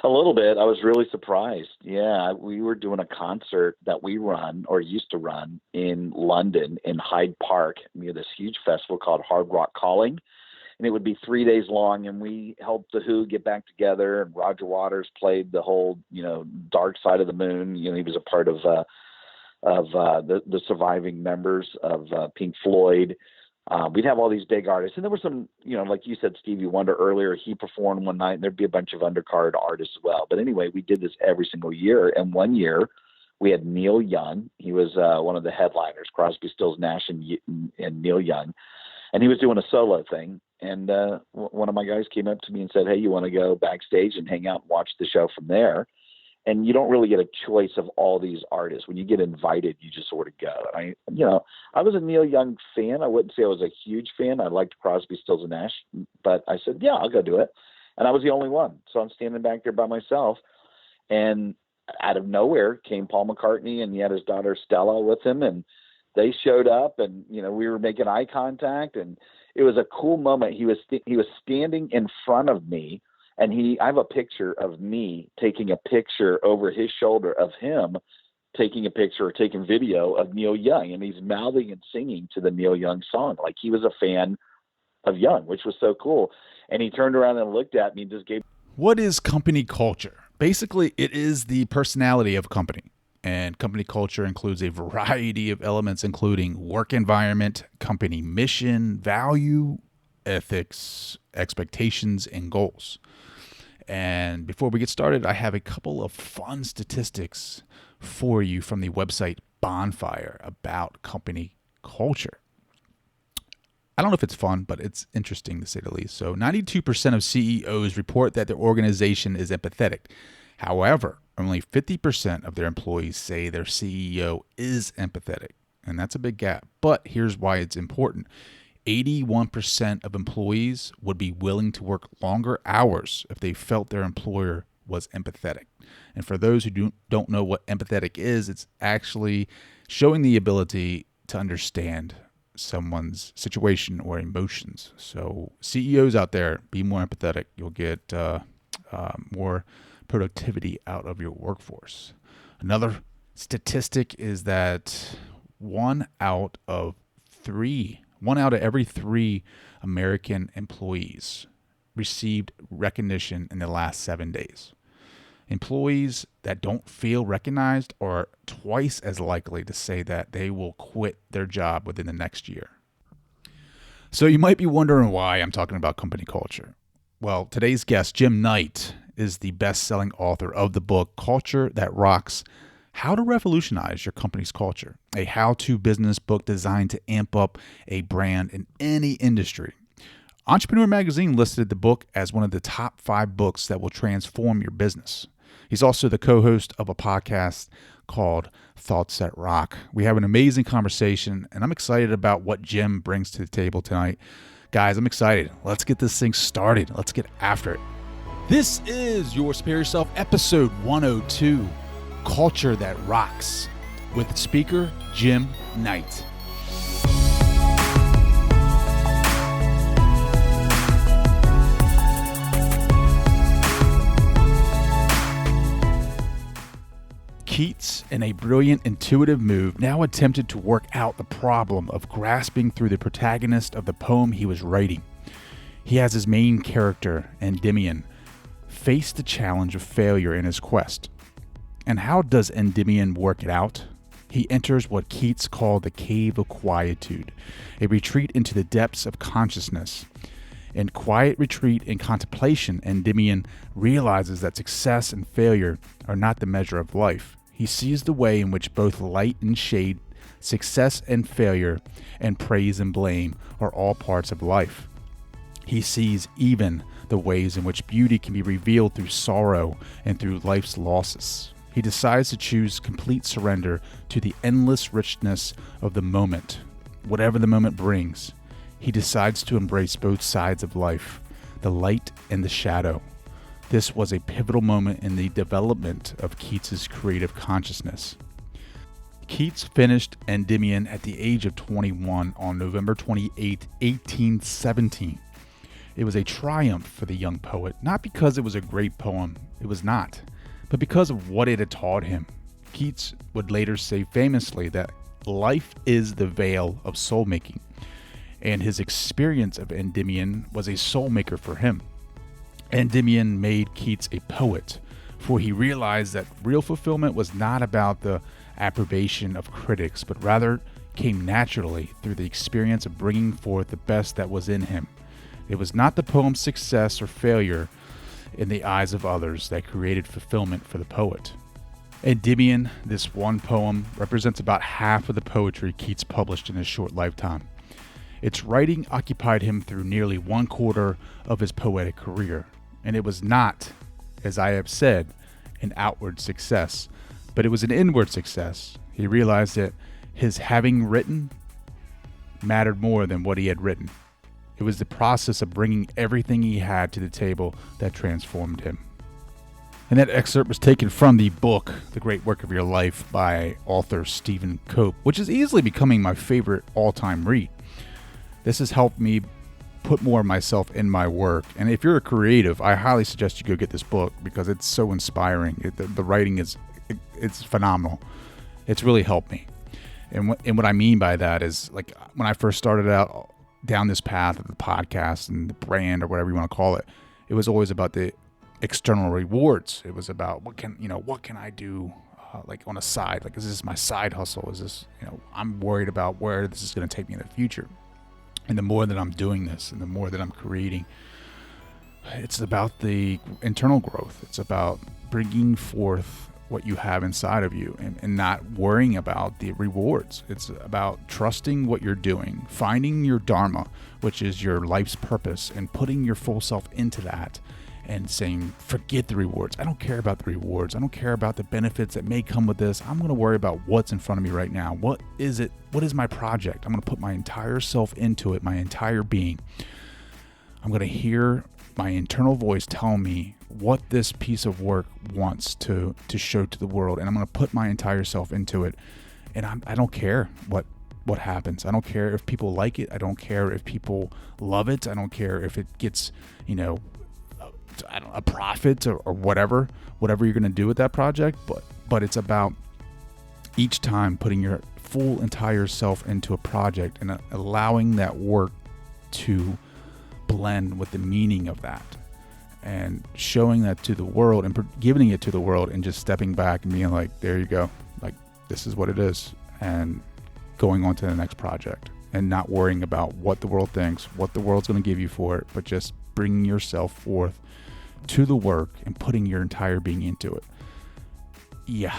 A little bit. I was really surprised. Yeah, we were doing a concert that we run or used to run in London in Hyde Park. We had this huge festival called Hard Rock Calling, and it would be 3 days long. And we helped the Who get back together. And Roger Waters played the whole, Dark Side of the Moon. He was a part of the surviving members of Pink Floyd. We'd have all these big artists, and there were some, like you said, Stevie Wonder earlier, he performed one night, and there'd be a bunch of undercard artists as well. But anyway, we did this every single year, and one year we had Neil Young. He was one of the headliners, Crosby, Stills, Nash, and Neil Young, and he was doing a solo thing. And one of my guys came up to me and said, "Hey, you want to go backstage and hang out and watch the show from there?" And you don't really get a choice of all these artists. When you get invited, you just sort of go. And I was a Neil Young fan. I wouldn't say I was a huge fan. I liked Crosby, Stills, and Nash, but I said, yeah, I'll go do it. And I was the only one. So I'm standing back there by myself. And out of nowhere came Paul McCartney, and he had his daughter Stella with him. And they showed up, and, we were making eye contact. And it was a cool moment. He was standing in front of me. And I have a picture of me taking a picture over his shoulder of him taking a picture or taking video of Neil Young. And he's mouthing and singing to the Neil Young song. Like he was a fan of Young, which was so cool. And he turned around and looked at me and just gave. What is company culture? Basically, it is the personality of a company. And company culture includes a variety of elements, including work environment, company mission, value, ethics, expectations, and goals. And before we get started, I have a couple of fun statistics for you from the website Bonfire about company culture. I don't know if it's fun, but it's interesting to say the least. So 92% of CEOs report that their organization is empathetic. However, only 50% of their employees say their CEO is empathetic. And that's a big gap. But here's why it's important. 81% of employees would be willing to work longer hours if they felt their employer was empathetic. And for those who don't know what empathetic is, it's actually showing the ability to understand someone's situation or emotions. So CEOs out there, be more empathetic. You'll get more productivity out of your workforce. Another statistic is that one out of every three American employees received recognition in the last 7 days. Employees that don't feel recognized are twice as likely to say that they will quit their job within the next year. So you might be wondering why I'm talking about company culture. Well, today's guest, Jim Knight, is the best-selling author of the book Culture That Rocks: How to Revolutionize Your Company's Culture, a how-to business book designed to amp up a brand in any industry. Entrepreneur Magazine listed the book as one of the top 5 books that will transform your business. He's also the co-host of a podcast called Thoughts That Rock. We have an amazing conversation, and I'm excited about what Jim brings to the table tonight. Guys, I'm excited. Let's get this thing started. Let's get after it. This is Your Superior Self, episode 102. Culture That Rocks, with speaker Jim Knight. Keats, in a brilliant, intuitive move, now attempted to work out the problem of grasping through the protagonist of the poem he was writing. He has his main character, Endymion, face the challenge of failure in his quest. And how does Endymion work it out? He enters what Keats called the Cave of Quietude, a retreat into the depths of consciousness. In quiet retreat and contemplation, Endymion realizes that success and failure are not the measure of life. He sees the way in which both light and shade, success and failure, and praise and blame are all parts of life. He sees even the ways in which beauty can be revealed through sorrow and through life's losses. He decides to choose complete surrender to the endless richness of the moment, whatever the moment brings. He decides to embrace both sides of life, the light and the shadow. This was a pivotal moment in the development of Keats's creative consciousness. Keats finished Endymion at the age of 21 on November 28, 1817. It was a triumph for the young poet, not because it was a great poem, it was not, but because of what it had taught him. Keats would later say famously that life is the veil of soul making, and his experience of Endymion was a soul maker for him. Endymion made Keats a poet, for he realized that real fulfillment was not about the approbation of critics, but rather came naturally through the experience of bringing forth the best that was in him. It was not the poem's success or failure in the eyes of others that created fulfillment for the poet. Endymion, this one poem, represents about half of the poetry Keats published in his short lifetime. Its writing occupied him through nearly 1/4 of his poetic career, and it was not, as I have said, an outward success, but it was an inward success. He realized that his having written mattered more than what he had written. It was the process of bringing everything he had to the table that transformed him. And that excerpt was taken from the book, The Great Work of Your Life by author Stephen Cope, which is easily becoming my favorite all-time read. This has helped me put more of myself in my work. And if you're a creative, I highly suggest you go get this book because it's so inspiring. The writing it's phenomenal. It's really helped me. And what I mean by that is, like, when I first started out down this path of the podcast and the brand or whatever you want to call it, it was always about the external rewards. It was about what can I do like on a side? Like, is this my side hustle? Is this, I'm worried about where this is going to take me in the future. And the more that I'm doing this and the more that I'm creating, it's about the internal growth. It's about bringing forth what you have inside of you and not worrying about the rewards. It's about trusting what you're doing, finding your dharma, which is your life's purpose, and putting your full self into that and saying, forget the rewards. I don't care about the rewards. I don't care about the benefits that may come with this. I'm going to worry about what's in front of me right now. What is it? What is my project? I'm going to put my entire self into it, my entire being. I'm going to hear my internal voice tell me what this piece of work wants to show to the world, and I'm going to put my entire self into it. And I don't care what happens. I don't care if people like it. I don't care if people love it. I don't care if it gets, a profit or whatever you're going to do with that project. But it's about each time putting your full entire self into a project and allowing that work to blend with the meaning of that, and showing that to the world and giving it to the world, and just stepping back and being like, there you go, like, this is what it is, and going on to the next project, and not worrying about what the world thinks, what the world's going to give you for it, but just bringing yourself forth to the work and putting your entire being into it. Yeah,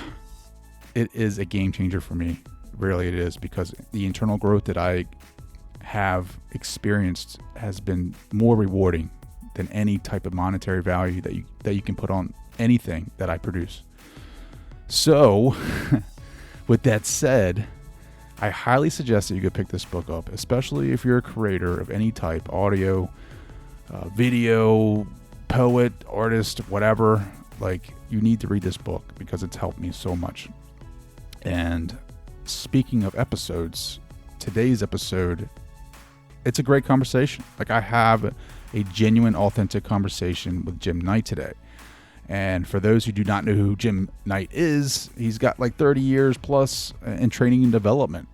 it is a game changer for me. Really it is, because the internal growth that I have experienced has been more rewarding than any type of monetary value that you can put on anything that I produce. So with that said, I highly suggest that you go pick this book up, especially if you're a creator of any type, audio, video, poet, artist, whatever. Like, you need to read this book because it's helped me so much. And speaking of episodes, today's episode, it's a great conversation. Like, I have a genuine, authentic conversation with Jim Knight today. And for those who do not know who Jim Knight is, he's got like 30 years plus in training and development.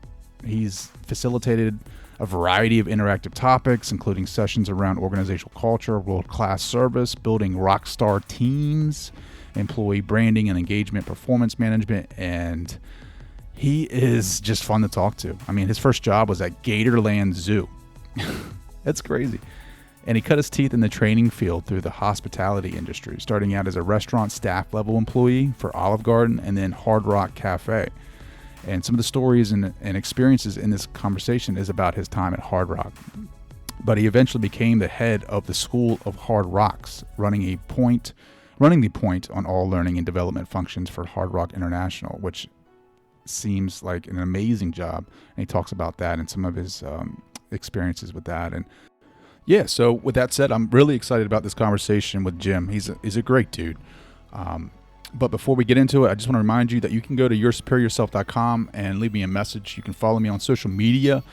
He's facilitated a variety of interactive topics, including sessions around organizational culture, world-class service, building rock star teams, employee branding and engagement, performance management, and he is just fun to talk to. I mean, his first job was at Gatorland Zoo. That's crazy. And he cut his teeth in the training field through the hospitality industry, starting out as a restaurant staff level employee for Olive Garden and then Hard Rock Cafe. And some of the stories and experiences in this conversation is about his time at Hard Rock. But he eventually became the head of the School of Hard Rocks, running the point on all learning and development functions for Hard Rock International, which seems like an amazing job. And he talks about that and some of his experiences with that. And yeah, so with that said, I'm really excited about this conversation with Jim. He's a great dude. But before we get into it, I just want to remind you that you can go to yoursuperiorself.com and leave me a message. You can follow me on social media.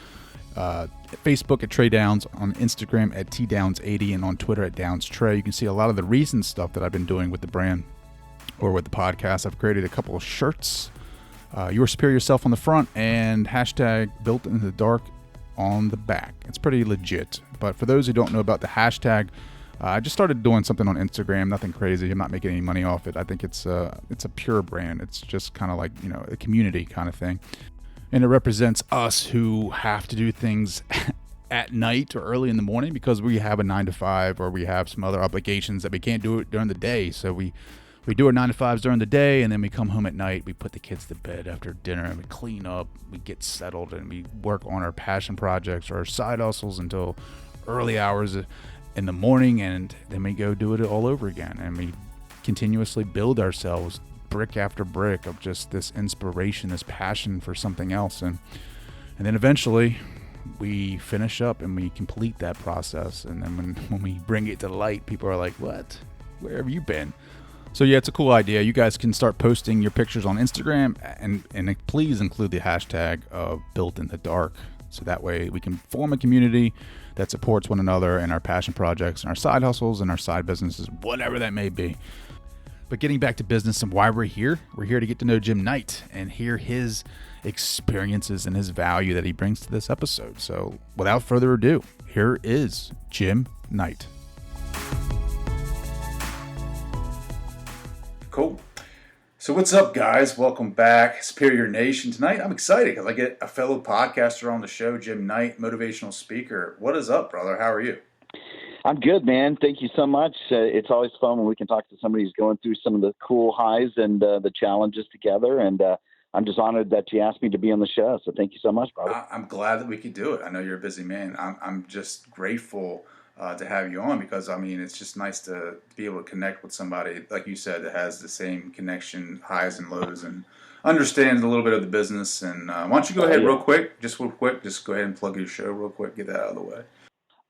Facebook at Trey Downs, on Instagram at TDowns80, and on Twitter at DownsTrey. You can see a lot of the recent stuff that I've been doing with the brand or with the podcast. I've created a couple of shirts, Your Superior Self on the front and hashtag Built in the Dark on the back. It's pretty legit. But for those who don't know about the hashtag, I just started doing something on Instagram, nothing crazy. I'm not making any money off it. I think it's a pure brand. It's just kind of like, a community kind of thing. And it represents us who have to do things at night or early in the morning because we have a 9 to 5 or we have some other obligations that we can't do it during the day. So we do our 9 to 5s during the day, and then we come home at night. We put the kids to bed after dinner, and we clean up, we get settled, and we work on our passion projects or our side hustles until early hours in the morning, and then we go do it all over again. And we continuously build ourselves brick after brick of just this inspiration, this passion for something else. And then eventually we finish up and we complete that process. And then when we bring it to light, people are like, what? Where have you been? So yeah, it's a cool idea. You guys can start posting your pictures on Instagram and please include the hashtag of Built in the Dark. So that way we can form a community that supports one another in our passion projects and our side hustles and our side businesses, whatever that may be. But getting back to business and why we're here to get to know Jim Knight and hear his experiences and his value that he brings to this episode. So without further ado, here is Jim Knight. Cool. So what's up, guys? Welcome back, Superior Nation. Tonight, I'm excited because I get a fellow podcaster on the show, Jim Knight, motivational speaker. What is up, brother? How are you? I'm good, man. Thank you so much. It's always fun when we can talk to somebody who's going through some of the cool highs and the challenges together. And I'm just honored that you asked me to be on the show. So thank you so much, brother. I'm glad that we could do it. I know you're a busy man. I'm just grateful to have you on because, it's just nice to be able to connect with somebody, like you said, that has the same connection, highs and lows, and understands a little bit of the business. And why don't you go ahead real quick, just go ahead and plug your show real quick, get that out of the way.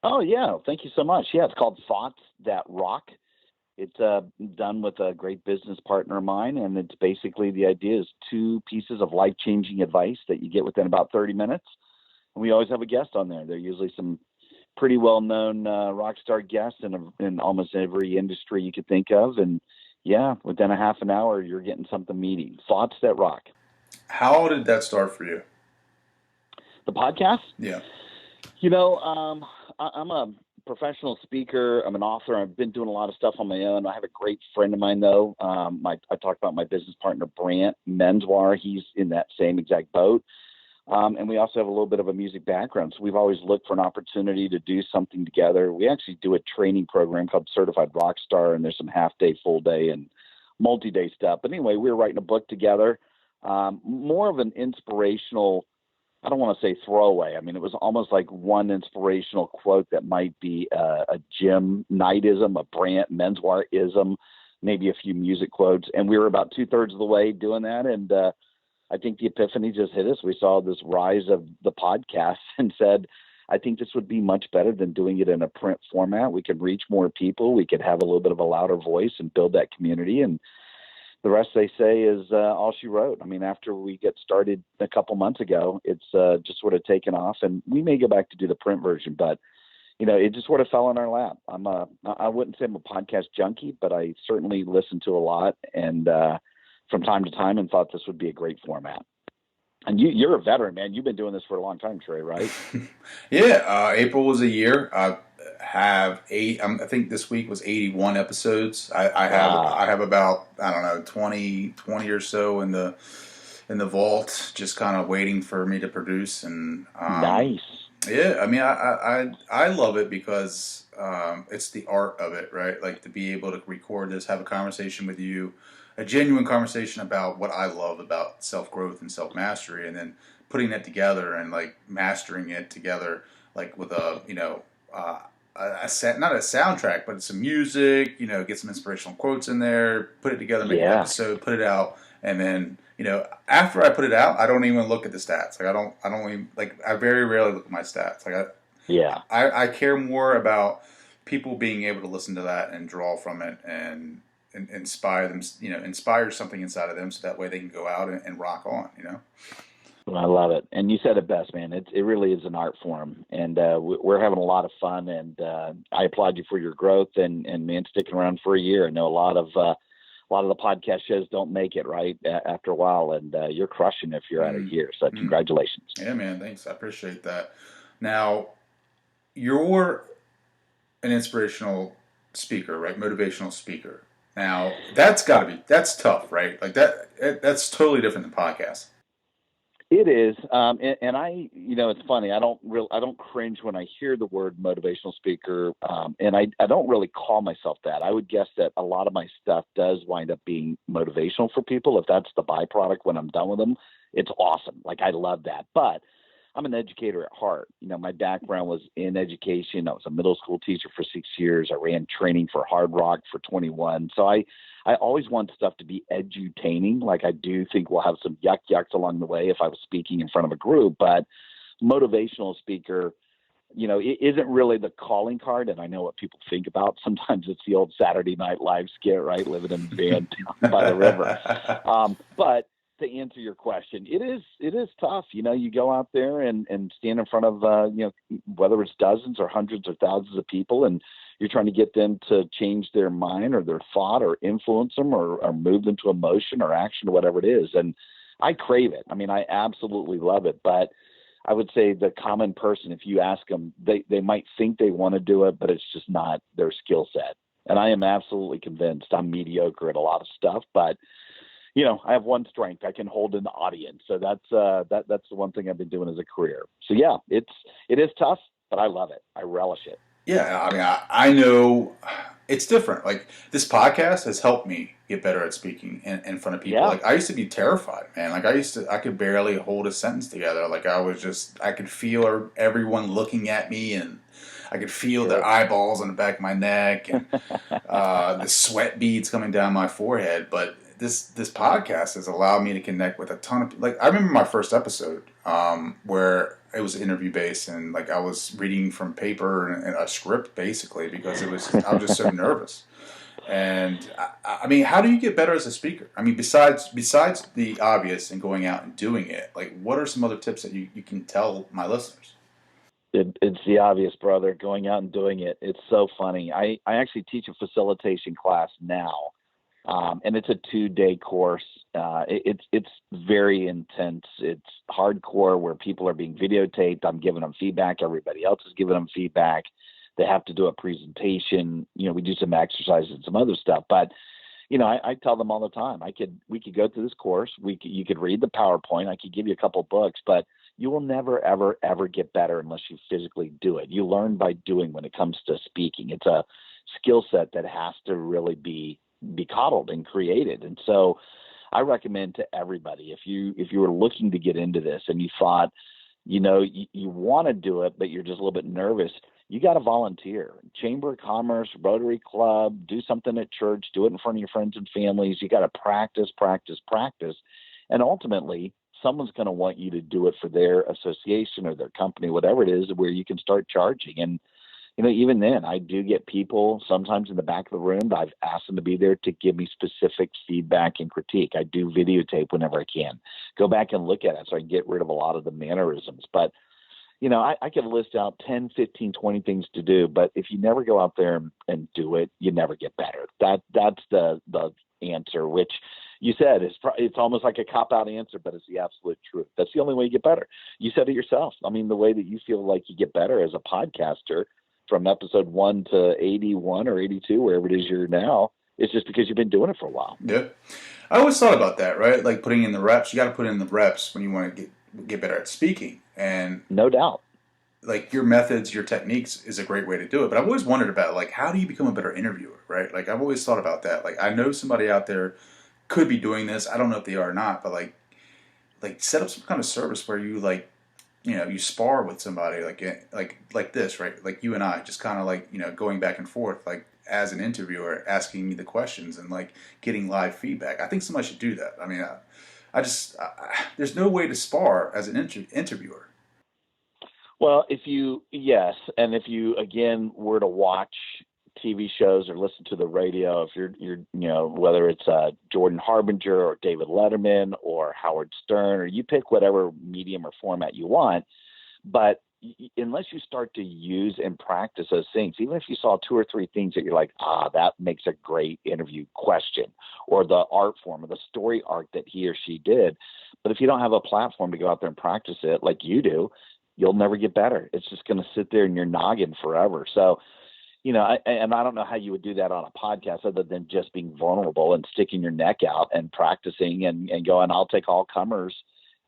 Oh, yeah. Thank you so much. Yeah, it's called Thoughts That Rock. It's done with a great business partner of mine, and it's basically the idea is 2 pieces of life-changing advice that you get within about 30 minutes. And we always have a guest on there. They're usually some pretty well-known rock star guests in almost every industry you could think of. And, yeah, within a half an hour, you're getting something meaty. Thoughts That Rock. How did that start for you? The podcast? Yeah. I'm a professional speaker. I'm an author. I've been doing a lot of stuff on my own. I have a great friend of mine, though. I talked about my business partner, Brant Menswar. He's in that same exact boat. And we also have a little bit of a music background. So we've always looked for an opportunity to do something together. We actually do a training program called Certified Rockstar, and there's some half-day, full-day, and multi-day stuff. But anyway, we were writing a book together, more of an inspirational, I don't want to say throwaway. It was almost like one inspirational quote that might be a Jim Knightism, a Brant Menswar-ism, maybe a few music quotes. And we were about 2/3 of the way doing that. And I think the epiphany just hit us. We saw this rise of the podcast and said, I think this would be much better than doing it in a print format. We could reach more people. We could have a little bit of a louder voice and build that community. And the rest, they say, is all she wrote. After we get started a couple months ago, it's just sort of taken off, and we may go back to do the print version, but it just sort of fell in our lap. I wouldn't say I'm a podcast junkie, but I certainly listen to a lot, and from time to time, and thought this would be a great format. And you're a veteran, man. You've been doing this for a long time, Trey, right? Yeah. April was a year. I have I think this week was 81 episodes. I have about, 20 or so in the vault, just kind of waiting for me to produce. And nice. Yeah. I love it because it's the art of it, right? Like to be able to record this, have a conversation with you, a genuine conversation about what I love about self-growth and self-mastery, and then putting that together and like mastering it together, like with a not a soundtrack, but some music, get some inspirational quotes in there, put it together, make an episode, put it out, and then after I put it out, I don't even look at the stats. Like I don't even I very rarely look at my stats. I care more about people being able to listen to that and draw from it and inspire them, inspire something inside of them, so that way they can go out and rock on, I love it. And you said it best, man. It really is an art form. And we're having a lot of fun. And I applaud you for your growth and man, sticking around for a year. I know a lot of the podcast shows don't make it right after a while. And you're crushing if you're at a year. So congratulations. Yeah, man. Thanks. I appreciate that. Now, you're an inspirational speaker, right? Motivational speaker. Now, that's tough, right? Like that's totally different than podcasts. It is, and it's funny. I don't cringe when I hear the word motivational speaker, and I don't really call myself that. I would guess that a lot of my stuff does wind up being motivational for people. If that's the byproduct when I'm done with them, it's awesome. Like I love that, but I'm an educator at heart. My background was in education. I was a middle school teacher for 6 years. I ran training for Hard Rock for 21. So I always want stuff to be edutaining. Like I do think we'll have some yucks along the way if I was speaking in front of a group, but motivational speaker, it isn't really the calling card. And I know what people think about. Sometimes it's the old Saturday Night Live skit, right? Living in a van down by the river. But to answer your question, it is tough. You go out there and stand in front of, whether it's dozens or hundreds or thousands of people, and you're trying to get them to change their mind or their thought or influence them or move them to emotion or action or whatever it is. And I crave it. I mean, I absolutely love it. But I would say the common person, if you ask them, they might think they want to do it, but it's just not their skill set. And I am absolutely convinced I'm mediocre at a lot of stuff, but I have one strength. I can hold an audience. So that's the one thing I've been doing as a career. So yeah, it is tough, but I love it. I relish it. Yeah. I mean, I know it's different. Like this podcast has helped me get better at speaking in front of people. Yeah. Like I used to be terrified, man. Like I could barely hold a sentence together. Like I could feel everyone looking at me, and I could feel their eyeballs on the back of my neck and the sweat beads coming down my forehead. But this podcast has allowed me to connect with a ton of people. Like I remember my first episode where it was interview based, and like I was reading from paper and a script basically because I was just so nervous. And I mean, how do you get better as a speaker? I mean, besides the obvious and going out and doing it, like what are some other tips that you can tell my listeners? It's the obvious, brother. Going out and doing it. It's so funny. I actually teach a facilitation class now. And it's a 2-day course. It's very intense. It's hardcore where people are being videotaped. I'm giving them feedback. Everybody else is giving them feedback. They have to do a presentation. We do some exercises and some other stuff. But, I tell them all the time, we could go through this course. You could read the PowerPoint. I could give you a couple of books, but you will never, ever, ever get better unless you physically do it. You learn by doing when it comes to speaking. It's a skill set that has to really be coddled and created. And so I recommend to everybody, if you were looking to get into this and you thought, you want to do it, but you're just a little bit nervous, you got to volunteer. Chamber of Commerce, Rotary Club, do something at church, do it in front of your friends and families. You got to practice. And ultimately, someone's going to want you to do it for their association or their company, whatever it is, where you can start charging. And even then, I do get people sometimes in the back of the room that I've asked them to be there to give me specific feedback and critique. I do videotape whenever I can. Go back and look at it so I can get rid of a lot of the mannerisms. But, I could list out 10, 15, 20 things to do. But if you never go out there and do it, you never get better. That's the answer, which you said it's almost like a cop-out answer, but it's the absolute truth. That's the only way you get better. You said it yourself. I mean, the way that you feel like you get better as a podcaster from episode 1 to 81 or 82, wherever it is you're now, it's just because you've been doing it for a while. Yeah. I always thought about that, right? Like putting in the reps. You got to put in the reps when you want to get better at speaking. And no doubt. Like your methods, your techniques is a great way to do it. But I've always wondered about, like, how do you become a better interviewer, right? Like I've always thought about that. Like I know somebody out there could be doing this. I don't know if they are or not, but like set up some kind of service where you you spar with somebody like this, right? Like you and I, just kind of like, going back and forth, like as an interviewer, asking me the questions and like getting live feedback. I think somebody should do that. I mean, there's no way to spar as an interviewer. Well, if you again were to watch TV shows or listen to the radio, if you're whether it's Jordan Harbinger or David Letterman or Howard Stern, or you pick whatever medium or format you want. But unless you start to use and practice those things, even if you saw 2 or 3 things that you're like, that makes a great interview question, or the art form or the story arc that he or she did. But if you don't have a platform to go out there and practice it like you do, you'll never get better. It's just going to sit there in your noggin forever. So, I don't know how you would do that on a podcast other than just being vulnerable and sticking your neck out and practicing and going, I'll take all comers.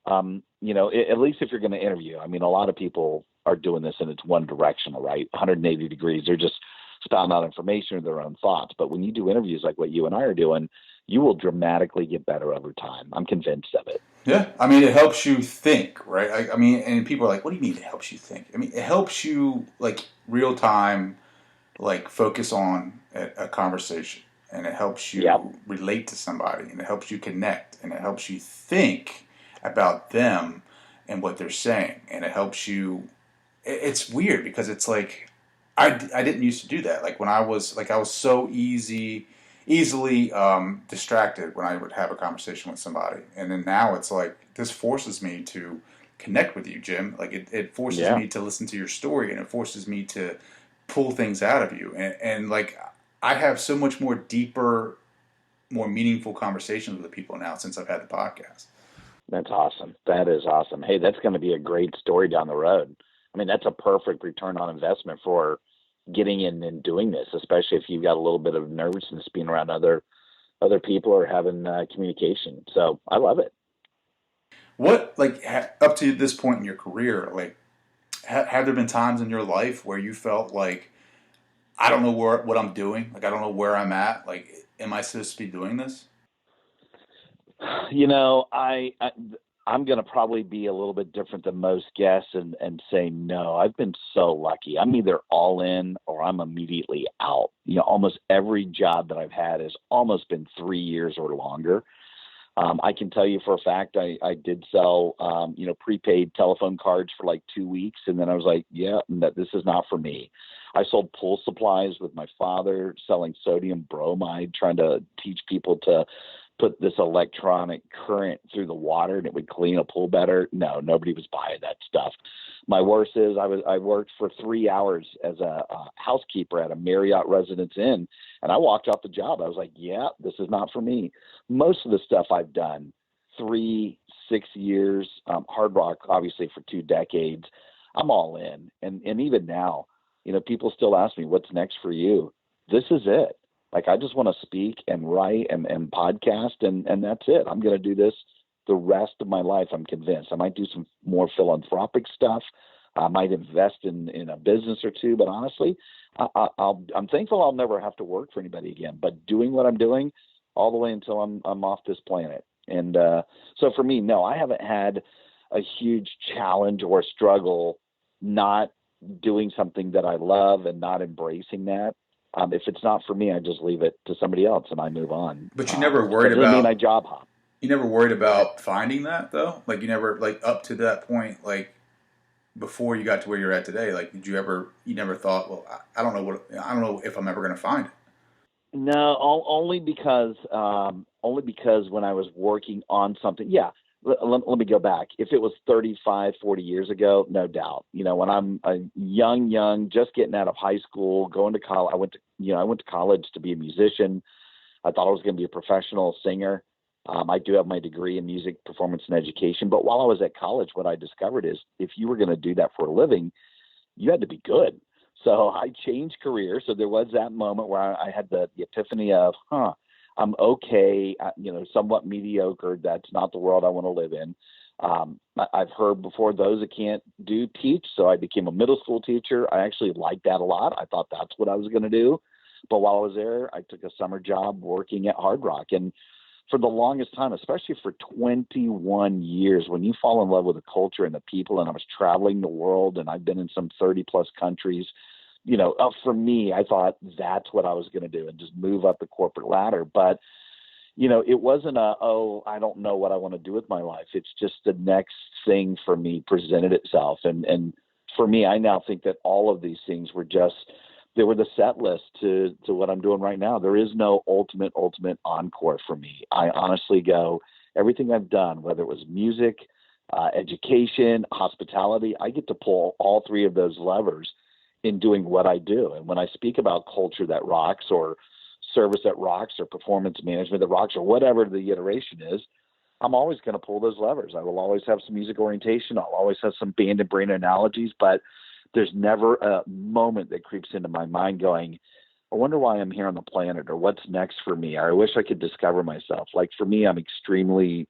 At least if you're going to interview. I mean, a lot of people are doing this and it's one directional, right? 180 degrees. They're just spouting out information or their own thoughts. But when you do interviews like what you and I are doing, you will dramatically get better over time. I'm convinced of it. Yeah. I mean, it helps you think, right? I mean, and people are like, what do you mean it helps you think? I mean, it helps you like real time, like focus on a conversation, and it helps you relate to somebody, and it helps you connect, and it helps you think about them and what they're saying, and it helps you. It's weird because it's like I didn't used to do that. Like when I was so easily distracted when I would have a conversation with somebody, and then now it's like this forces me to connect with you, Jim. Like it forces me to listen to your story, and it forces me to pull things out of you, and like I have so much more deeper, more meaningful conversations with people now since I've had the podcast. That's awesome. That is awesome. Hey, that's going to be a great story down the road. I mean, that's a perfect return on investment for getting in and doing this, especially if you've got a little bit of nervousness being around other people or having communication. So I love it. What, like, up to this point in your career, like, have there been times in your life where you felt like, I don't know what I'm doing, like, I don't know where I'm at, like, am I supposed to be doing this? I'm going to probably be a little bit different than most guests and say no. I've been so lucky. I'm either all in or I'm immediately out. Almost every job that I've had has almost been 3 years or longer. I can tell you for a fact, I did sell, prepaid telephone cards for like 2 weeks. And then I was like, this is not for me. I sold pool supplies with my father, selling sodium bromide, trying to teach people to put this electronic current through the water and it would clean a pool better. No, nobody was buying that stuff. My worst is I worked for 3 hours as a housekeeper at a Marriott Residence Inn, and I walked off the job. I was like, this is not for me. Most of the stuff I've done, 3, 6 years, Hard Rock, obviously for 2 decades, I'm all in. And even now, people still ask me, what's next for you? This is it. Like, I just want to speak and write and podcast, and that's it. I'm going to do this the rest of my life, I'm convinced. I might do some more philanthropic stuff. I might invest in a business or two, but honestly, I'm thankful I'll never have to work for anybody again, but doing what I'm doing all the way until I'm off this planet. And so for me, no, I haven't had a huge challenge or struggle not doing something that I love and not embracing that. If it's not for me, I just leave it to somebody else and I move on. But you never worried about. Doesn't mean I job hop. You never worried about finding that though. Like you never, like up to that point, like before you got to where you're at today. Like, did you ever? You never thought, well, I don't know if I'm ever going to find it. No, only because when I was working on something, let me go back. If it was 35, 40 years ago, no doubt. When I'm a young, just getting out of high school, going to college, I went to college to be a musician. I thought I was going to be a professional singer. I do have my degree in music, performance, and education. But while I was at college, what I discovered is if you were going to do that for a living, you had to be good. So I changed careers. So there was that moment where I had the epiphany of, I'm okay, somewhat mediocre. That's not the world I want to live in. I've heard before those that can't teach. So I became a middle school teacher. I actually liked that a lot. I thought that's what I was going to do. But while I was there, I took a summer job working at Hard Rock. And for the longest time, especially for 21 years, when you fall in love with the culture and the people, and I was traveling the world and I've been in some 30 plus countries, for me, I thought that's what I was going to do and just move up the corporate ladder. But, it wasn't I don't know what I want to do with my life. It's just the next thing for me presented itself. And for me, I now think that all of these things were just they were the set list to what I'm doing right now. There is no ultimate encore for me. I honestly go, everything I've done, whether it was music, education, hospitality, I get to pull all three of those levers in doing what I do. And when I speak about culture that rocks, or service that rocks, or performance management that rocks, or whatever the iteration is, I'm always going to pull those levers. I will always have some music orientation. I'll always have some band and brain analogies, but there's never a moment that creeps into my mind going, I wonder why I'm here on the planet, or what's next for me, or I wish I could discover myself. Like, for me, I'm extremely,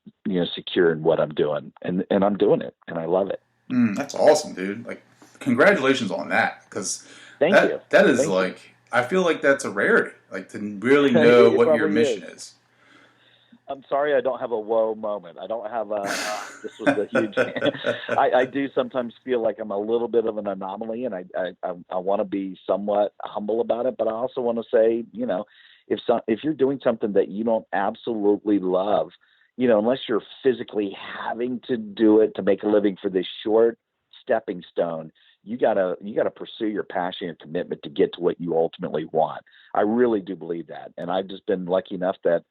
secure in what I'm doing, and I'm doing it, and I love it. That's awesome, dude. Like, congratulations on that, because Thank you. That is Thank you. I feel like that's a rarity, like to really know what your mission is. I'm sorry I don't have a whoa moment. I don't have this was a huge, I do sometimes feel like I'm a little bit of an anomaly, and I want to be somewhat humble about it, but I also want to say, if you're doing something that you don't absolutely love, unless you're physically having to do it to make a living for this short stepping stone, you gotta pursue your passion, your commitment to get to what you ultimately want. I really do believe that. And I've just been lucky enough that,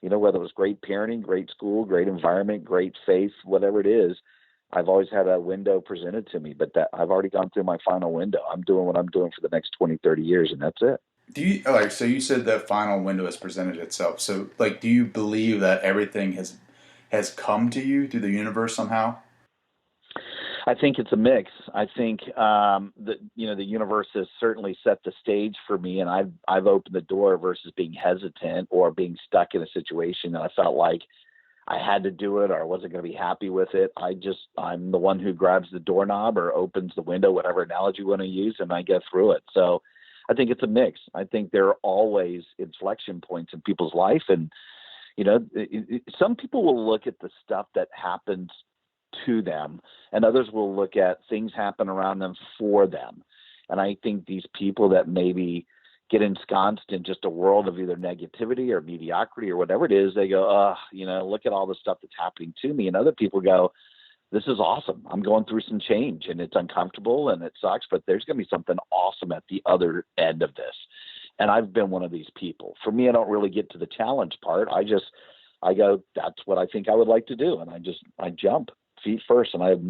whether it was great parenting, great school, great environment, great faith, whatever it is, I've always had a window presented to me, but that I've already gone through my final window. I'm doing what I'm doing for the next 20, 30 years, and that's it. Do you, so you said that final window has presented itself. So, do you believe that everything has come to you through the universe somehow? I think it's a mix. I think the universe has certainly set the stage for me, and I've opened the door versus being hesitant or being stuck in a situation that I felt like I had to do it or I wasn't going to be happy with it. I'm the one who grabs the doorknob or opens the window, whatever analogy you want to use, and I get through it. So I think it's a mix. I think there are always inflection points in people's life, and some people will look at the stuff that happens to them, and others will look at things happen around them for them. And I think these people that maybe get ensconced in just a world of either negativity or mediocrity or whatever it is, they go, look at all the stuff that's happening to me. And other people go, this is awesome. I'm going through some change, and it's uncomfortable and it sucks, but there's going to be something awesome at the other end of this. And I've been one of these people. For me, I don't really get to the challenge part. I go, that's what I think I would like to do. And I jump feet first, and I have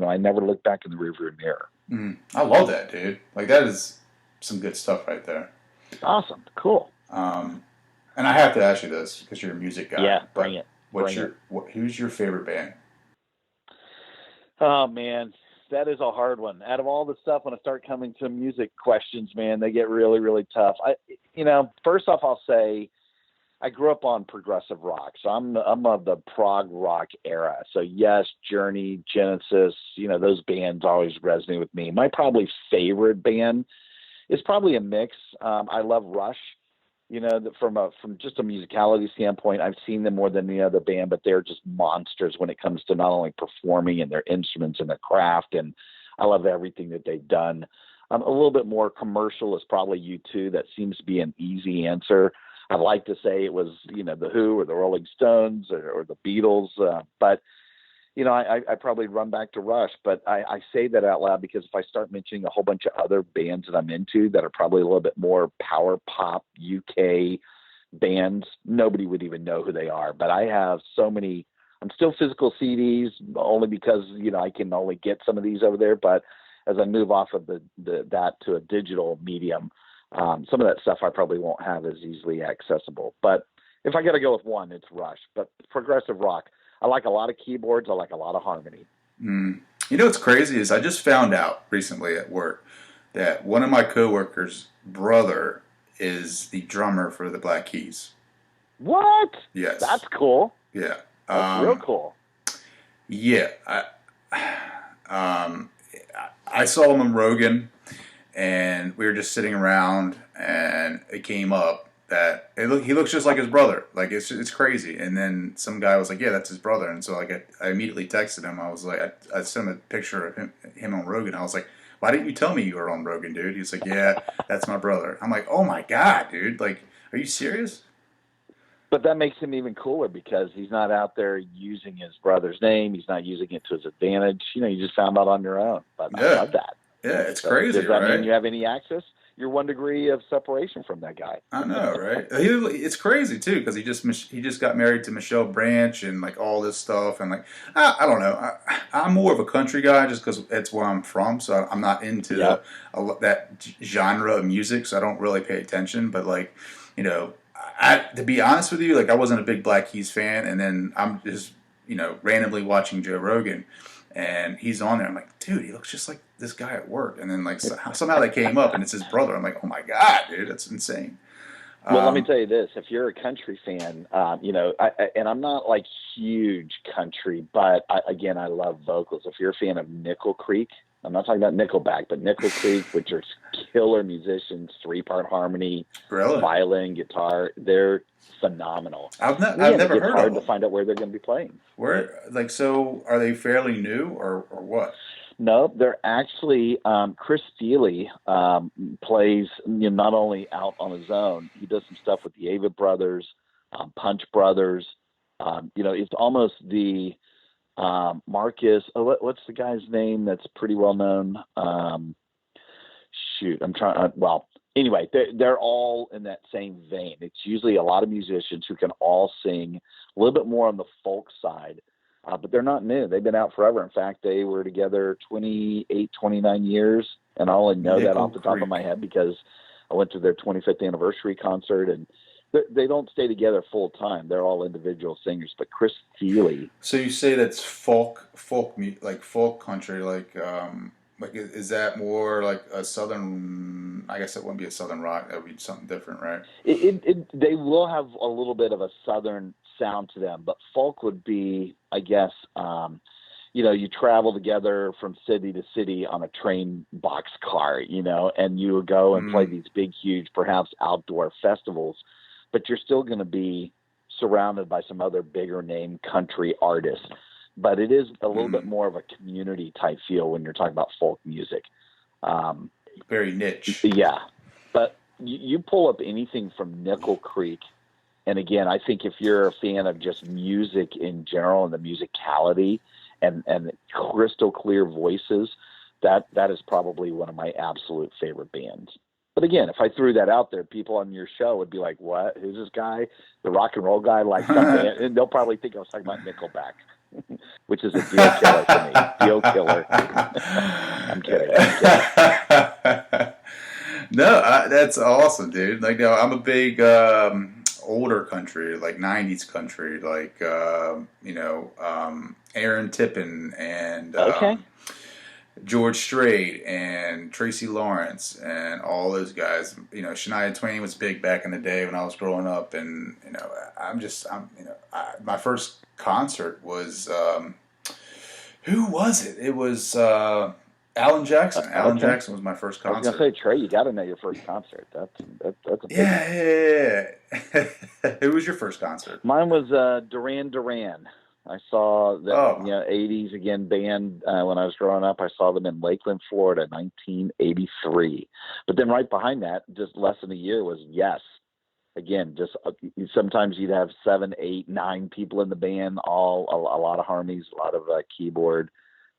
I never look back in the rearview mirror. I love that, dude. Like, that is some good stuff right there. Awesome. Cool. And I have to ask you this because you're a music guy. Yeah, bring it. Who's your favorite band? Oh, man, that is a hard one. Out of all the stuff, when I start coming to music questions, man, they get really, really tough. First off, I'll say I grew up on progressive rock, so I'm of the prog rock era. So yes, Journey, Genesis, those bands always resonate with me. My probably favorite band is probably a mix. I love Rush. From just a musicality standpoint, I've seen them more than any other band, but they're just monsters when it comes to not only performing and their instruments and their craft. And I love everything that they've done. A little bit more commercial is probably U2. That seems to be an easy answer. I'd like to say it was, the Who or the Rolling Stones or the Beatles, but I probably run back to Rush. But I say that out loud because if I start mentioning a whole bunch of other bands that I'm into that are probably a little bit more power pop UK bands, nobody would even know who they are. But I have so many. I'm still physical CDs only because I can only get some of these over there. But as I move off of that to a digital medium, some of that stuff I probably won't have as easily accessible. But if I got to go with one, it's Rush. But progressive rock, I like a lot of keyboards. I like a lot of harmony. What's crazy is I just found out recently at work that one of my coworkers' brother is the drummer for the Black Keys. What? Yes. That's cool. Yeah. That's real cool. Yeah. I saw him on Rogan, and we were just sitting around, and it came up that he looks just like his brother. Like, it's crazy. And then some guy was like, yeah, that's his brother. And so I immediately texted him. I was like, I sent him a picture of him on Rogan. I was like, why didn't you tell me you were on Rogan, dude? He's like, yeah, that's my brother. I'm like, oh my God, dude. Like, are you serious? But that makes him even cooler because he's not out there using his brother's name. He's not using it to his advantage. You just found out on your own. But yeah. I love that. Yeah, it's crazy, Does that right? mean you have any access? you're 1 degree of separation from that guy. I know, right? It's crazy too because he just got married to Michelle Branch and like all this stuff and like I don't know. I'm more of a country guy just because it's where I'm from, so I'm not into Yep. that genre of music, so I don't really pay attention. But like, you know, to be honest with you, like I wasn't a big Black Keys fan, and then I'm just randomly watching Joe Rogan, and he's on there. I'm like, dude, he looks just like this guy at work. And then like somehow they came up, and it's his brother. I'm like, oh my god, dude, that's insane. Well, let me tell you this: if you're a country fan, and I'm not like huge country, but again, I love vocals. If you're a fan of Nickel Creek, I'm not talking about Nickelback, but Nickel Creek, which are killer musicians, 3-part harmony, Really? violin, guitar, they're phenomenal. I've Again, never it gets heard hard of to them. find out where they're going to be playing. Where like so are they fairly new or what? No, they're actually Chris Steele plays not only out on his own. He does some stuff with the Ava Brothers, Punch Brothers. It's almost the Marcus. Oh, what's the guy's name that's pretty well known? Shoot, I'm trying. Well, anyway, they're all in that same vein. It's usually a lot of musicians who can all sing a little bit more on the folk side. But they're not new. They've been out forever. In fact, they were together 28, 29 years. And I only know that Nickel off the top of Creek. my head because I went to their 25th anniversary concert. And they don't stay together full time. They're all individual singers. But Chris Steele. So you say that's like folk country, like is that more like a southern? I guess it wouldn't be a southern rock. That would be something different, right? They will have a little bit of a southern sound to them, but folk would be, I guess, you travel together from city to city on a train box car, and you would go and play these big, huge, perhaps outdoor festivals, but you're still going to be surrounded by some other bigger name country artists. But it is a little bit more of a community type feel when you're talking about folk music. Very niche. Yeah. But you pull up anything from Nickel Creek. And again, I think if you're a fan of just music in general and the musicality and crystal clear voices, that is probably one of my absolute favorite bands. But again, if I threw that out there, people on your show would be like, what? Who's this guy? The rock and roll guy? Like some band? And they'll probably think I was talking about Nickelback, which is a deal killer for me. Deal killer. I'm kidding. No, that's awesome, dude. Like, no, I'm a big older country, like '90s country, like Aaron Tippin and Okay. George Strait and Tracy Lawrence and all those guys. Shania Twain was big back in the day when I was growing up, and my first concert was who was it? It was Alan Jackson. Alan Jackson was my first concert. I was gonna say, Trey, you got to know your first concert. That's a big yeah. Who was your first concert? Mine was Duran Duran. I saw the 80s again band when I was growing up. I saw them in Lakeland, Florida, 1983. But then right behind that, just less than a year, was Yes. Again, just sometimes you'd have 7, 8, 9 people in the band, all a lot of harmonies, a lot of keyboard.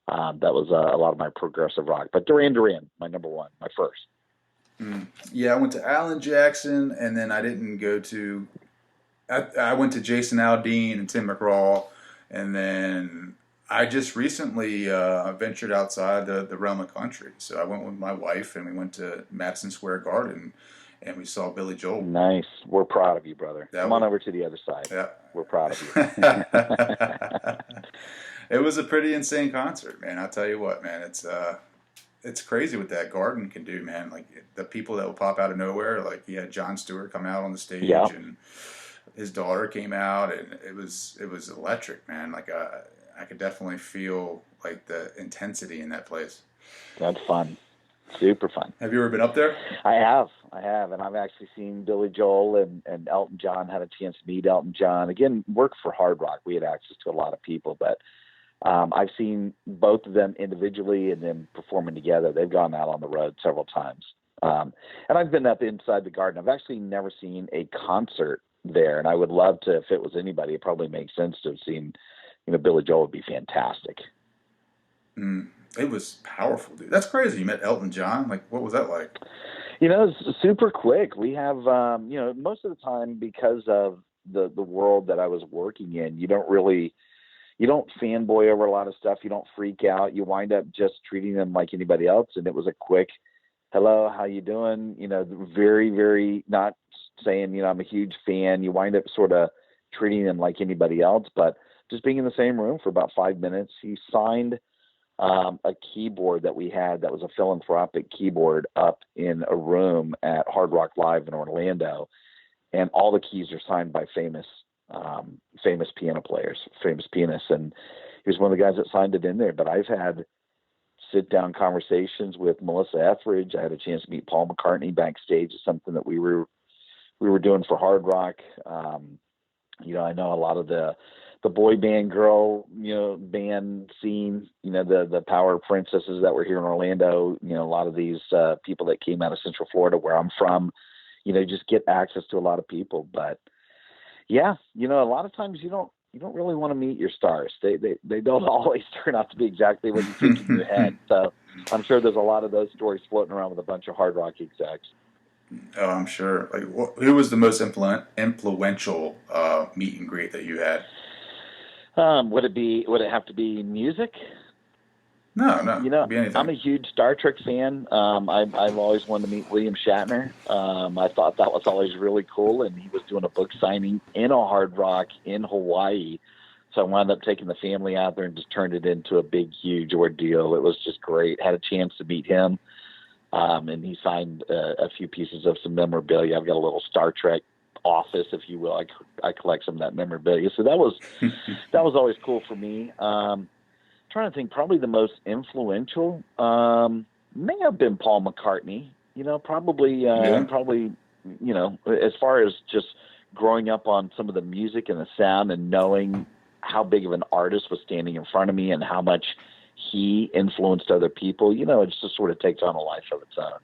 That was a lot of my progressive rock. But Duran Duran, my number one, my first. Yeah, I went to Alan Jackson, and then I didn't go to. I went to Jason Aldean and Tim McGraw. And then I just recently ventured outside the realm of country. So I went with my wife, and we went to Madison Square Garden, and we saw Billy Joel. Nice. We're proud of you, brother. Come on over to the other side. Yeah. We're proud of you. It was a pretty insane concert, man. I'll tell you what, man. It's crazy what that garden can do, man. Like the people that will pop out of nowhere. Like he had Jon Stewart come out on the stage, and his daughter came out, and it was electric, man. Like I could definitely feel like the intensity in that place. That's fun, super fun. Have you ever been up there? I have, and I've actually seen Billy Joel and Elton John. Had a chance to meet Elton John. Again, worked for Hard Rock. We had access to a lot of people, but I've seen both of them individually and then performing together. They've gone out on the road several times, and I've been up inside the garden. I've actually never seen a concert there, and I would love to. If it was anybody, it probably makes sense to have seen. Billy Joel would be fantastic. It was powerful, dude. That's crazy. You met Elton John. Like, what was that like? It's super quick. We have, most of the time because of the world that I was working in, you don't fanboy over a lot of stuff. You don't freak out. You wind up just treating them like anybody else. And it was a quick, hello, how you doing? Very, very not saying, I'm a huge fan. You wind up sort of treating them like anybody else, but just being in the same room for about 5 minutes. He signed a keyboard that we had that was a philanthropic keyboard up in a room at Hard Rock Live in Orlando, and all the keys are signed by famous piano players, famous pianists, and he was one of the guys that signed it in there. But I've had sit down conversations with Melissa Etheridge. I had a chance to meet Paul McCartney backstage. It's something that we were doing for Hard Rock. I know a lot of the boy band girl, band scene, the power princesses that were here in Orlando, a lot of these people that came out of Central Florida where I'm from, just get access to a lot of people. But yeah, a lot of times you don't really want to meet your stars. They don't always turn out to be exactly what you think in your head. So I'm sure there's a lot of those stories floating around with a bunch of Hard Rock execs. Oh, I'm sure. Like, who was the most influential meet and greet that you had? Would it have to be music? No, no, could be I'm anything. a huge Star Trek fan. I've always wanted to meet William Shatner. I thought that was always really cool, and he was doing a book signing in a Hard Rock in Hawaii. So I wound up taking the family out there and just turned it into a big, huge ordeal. It was just great. Had a chance to meet him, and he signed a few pieces of some memorabilia. I've got a little Star Trek office, if you will. I collect some of that memorabilia. So that was always cool for me. Trying to think, probably the most influential may have been Paul McCartney. Yeah. Probably, as far as just growing up on some of the music and the sound and knowing how big of an artist was standing in front of me and how much he influenced other people, it just sort of takes on a life of its own.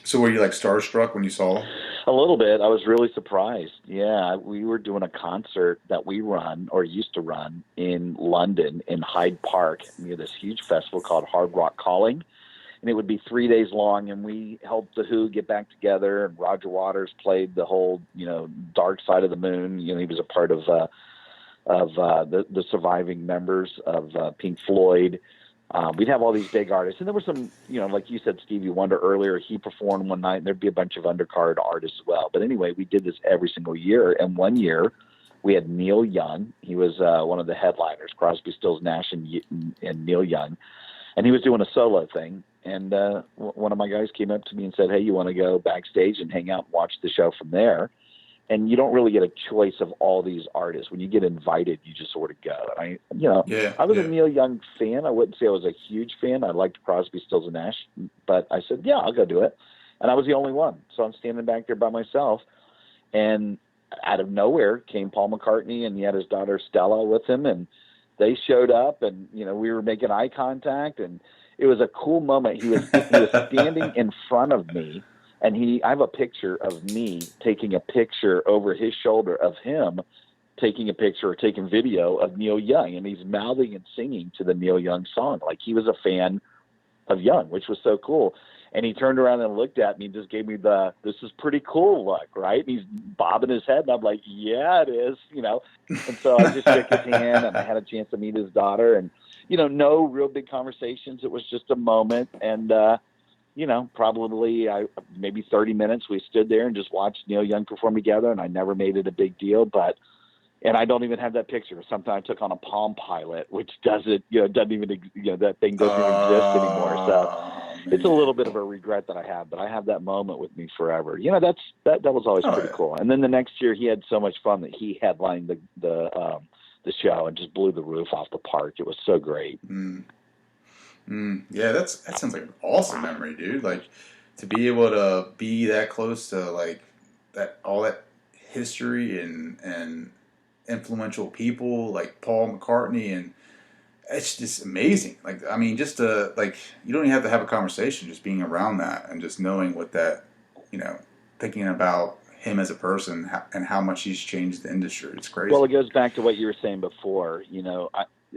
So were you like starstruck when you saw him? A little bit. I was really surprised. Yeah, we were doing a concert that we run or used to run in London in Hyde Park near this huge festival called Hard Rock Calling. And it would be 3 days long, and we helped the Who get back together, and Roger Waters played the whole, Dark Side of the Moon. He was a part of the surviving members of Pink Floyd. We'd have all these big artists, and there were some, like you said, Stevie Wonder earlier. He performed one night, and there'd be a bunch of undercard artists as well. But anyway, we did this every single year, and one year we had Neil Young. He was one of the headliners, Crosby, Stills, Nash, and Neil Young, and he was doing a solo thing. And one of my guys came up to me and said, "Hey, you want to go backstage and hang out and watch the show from there?" And you don't really get a choice of all these artists. When you get invited, you just sort of go. And Yeah, I was a yeah. Neil Young fan. I wouldn't say I was a huge fan. I liked Crosby, Stills, and Nash, but I said, yeah, I'll go do it. And I was the only one. So I'm standing back there by myself. And out of nowhere came Paul McCartney, and he had his daughter Stella with him. And they showed up, and, we were making eye contact. And it was a cool moment. He was standing in front of me. And I have a picture of me taking a picture over his shoulder of him taking a picture or taking video of Neil Young. And he's mouthing and singing to the Neil Young song. Like he was a fan of Young, which was so cool. And he turned around and looked at me and just gave me this is pretty cool look, right? And he's bobbing his head. And I'm like, yeah, it is, And so I just shook his hand, and I had a chance to meet his daughter. And, no real big conversations. It was just a moment. And, probably maybe 30 minutes we stood there and just watched Neil Young perform together, and I never made it a big deal, and I don't even have that picture. Something I took on a Palm Pilot, which doesn't even, that thing doesn't even exist anymore. So Man. it's a little bit of a regret that I have, but I have that moment with me forever. That was always pretty cool. And then the next year he had so much fun that he headlined the show and just blew the roof off the park. It was so great. Yeah, that sounds like an awesome memory, dude. Like to be able to be that close to like all that history and influential people like Paul McCartney, and it's just amazing. Like I mean, just to like you don't even have to have a conversation, just being around that and just knowing what that thinking about him as a person and how much he's changed the industry. It's crazy. Well, it goes back to what you were saying before.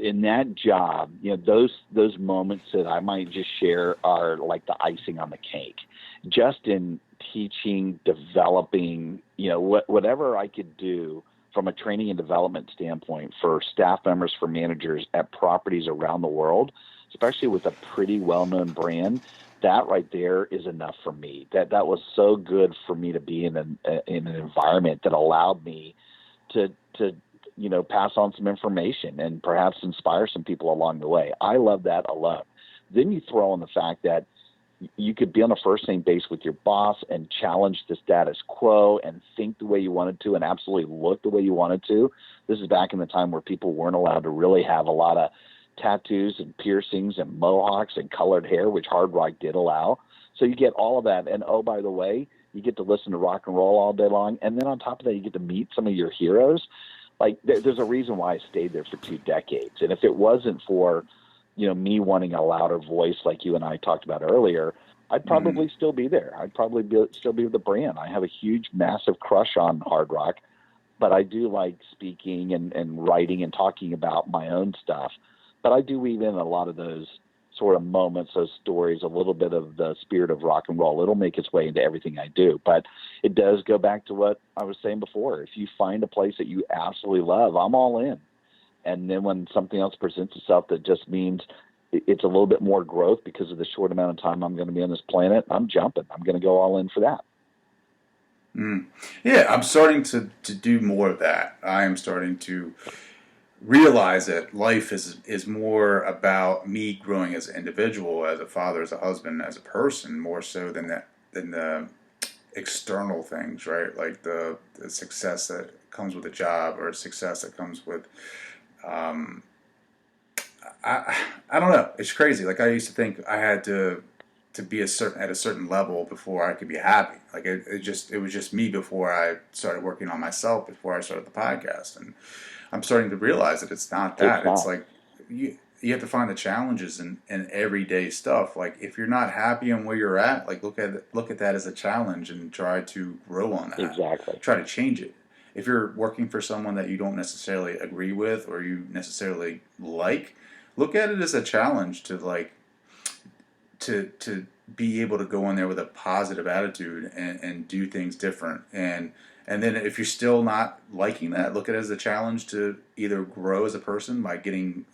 in that job, those moments that I might just share are like the icing on the cake. Just in teaching, developing, whatever I could do from a training and development standpoint for staff members, for managers at properties around the world, especially with a pretty well-known brand, that right there is enough for me. That was so good for me to be in an environment that allowed me to pass on some information and perhaps inspire some people along the way. I love that alone. Then you throw in the fact that you could be on a first name base with your boss and challenge the status quo and think the way you wanted to and absolutely look the way you wanted to. This is back in the time where people weren't allowed to really have a lot of tattoos and piercings and mohawks and colored hair, which Hard Rock did allow. So you get all of that. And oh, by the way, you get to listen to rock and roll all day long. And then on top of that, you get to meet some of your heroes. Like there's a reason why I stayed there for 2 decades. And if it wasn't for, me wanting a louder voice like you and I talked about earlier, I'd probably still be there. I'd probably still be with the brand. I have a huge, massive crush on Hard Rock, but I do like speaking and writing and talking about my own stuff. But I do weave in a lot of those sort of moments, those stories, a little bit of the spirit of rock and roll. It'll make its way into everything I do. But it does go back to what I was saying before. If you find a place that you absolutely love, I'm all in. And then when something else presents itself that just means it's a little bit more growth because of the short amount of time I'm going to be on this planet, I'm jumping. I'm going to go all in for that. Yeah, I'm starting to do more of that. I am starting to realize that life is more about me growing as an individual, as a father, as a husband, as a person, more so than the external things, right? Like the success that comes with a job or success that comes with I don't know. It's crazy. Like I used to think I had to be at a certain level before I could be happy. Like it was just me before I started working on myself, before I started the podcast. And I'm starting to realize that it's not that. It's like you have to find the challenges in everyday stuff. Like if you're not happy on where you're at, like look at that as a challenge and try to grow on that. Exactly. Try to change it. If you're working for someone that you don't necessarily agree with or you necessarily like, look at it as a challenge to be able to go in there with a positive attitude and do things different. And then if you're still not liking that, look at it as a challenge to either grow as a person by getting,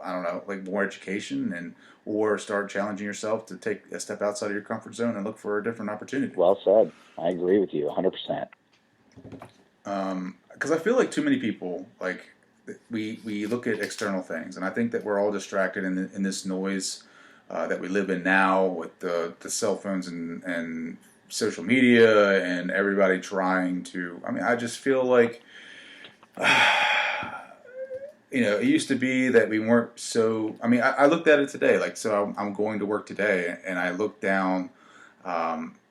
more education or start challenging yourself to take a step outside of your comfort zone and look for a different opportunity. Well said. I agree with you 100%. Because I feel like too many people, like, we look at external things, and I think that we're all distracted in this noise that we live in now with the cell phones and social media and everybody trying to. I mean, I just feel like it used to be that we weren't so. I mean, I looked at it today. Like, so I'm going to work today, and I look down